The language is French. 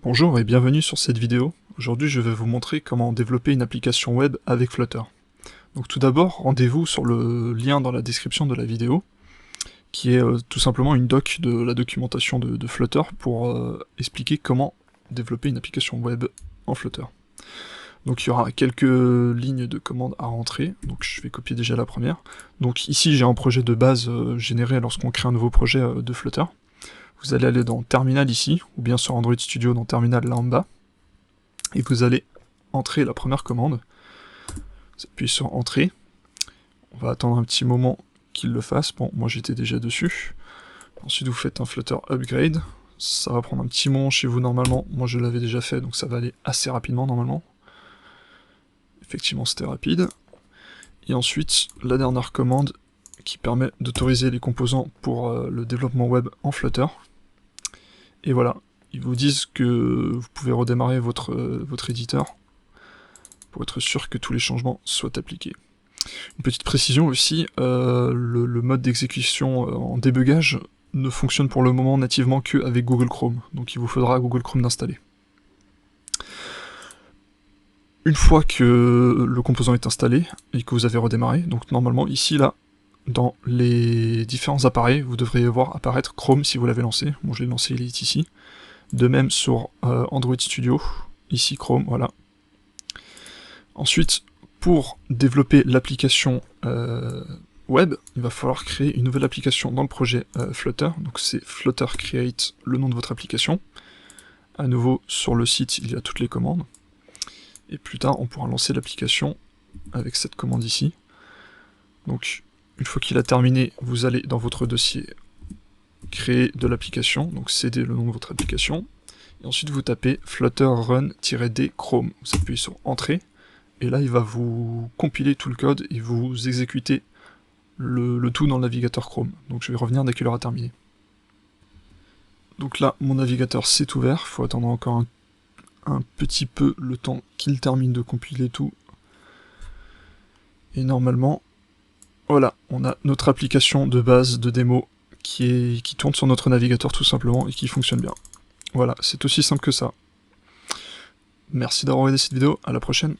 Bonjour et bienvenue sur cette vidéo. Aujourd'hui je vais vous montrer comment développer une application web avec Flutter. Donc tout d'abord, rendez-vous sur le lien dans la description de la vidéo, qui est tout simplement une doc de la documentation de Flutter pour expliquer comment développer une application web en Flutter. Donc il y aura quelques lignes de commande à rentrer, donc je vais copier déjà la première. Donc ici j'ai un projet de base généré lorsqu'on crée un nouveau projet de Flutter. Vous allez aller dans Terminal ici, ou bien sur Android Studio dans Terminal là en bas, et vous allez entrer la première commande. Vous appuyez sur Entrée, on va attendre un petit moment qu'il le fasse, bon moi j'étais déjà dessus. Ensuite vous faites un Flutter Upgrade, ça va prendre un petit moment chez vous normalement, moi je l'avais déjà fait donc ça va aller assez rapidement normalement. Effectivement c'était rapide. Et ensuite la dernière commande qui permet d'autoriser les composants pour le développement web en Flutter. Et voilà, ils vous disent que vous pouvez redémarrer votre éditeur pour être sûr que tous les changements soient appliqués. Une petite précision aussi, le mode d'exécution en débugage ne fonctionne pour le moment nativement qu'avec Google Chrome, donc il vous faudra Google Chrome d'installer. Une fois que le composant est installé et que vous avez redémarré, donc normalement ici là, dans les différents appareils, vous devriez voir apparaître Chrome si vous l'avez lancé. Bon, je l'ai lancé, il est ici. De même sur Android Studio, ici Chrome, voilà. Ensuite, pour développer l'application web, il va falloir créer une nouvelle application dans le projet Flutter. Donc c'est Flutter Create, le nom de votre application. À nouveau, sur le site, il y a toutes les commandes. Et plus tard, on pourra lancer l'application avec cette commande ici. Donc, une fois qu'il a terminé, vous allez dans votre dossier créer de l'application, donc céder le nom de votre application, et ensuite vous tapez Flutter Run-D Chrome, vous appuyez sur Entrée, et là il va vous compiler tout le code et vous exécuter le tout dans le navigateur Chrome. Donc je vais revenir dès qu'il aura terminé. Donc là, mon navigateur s'est ouvert, il faut attendre encore un petit peu le temps qu'il termine de compiler tout. Et normalement, voilà, on a notre application de base, de démo, qui tourne sur notre navigateur tout simplement et qui fonctionne bien. Voilà, c'est aussi simple que ça. Merci d'avoir regardé cette vidéo, à la prochaine.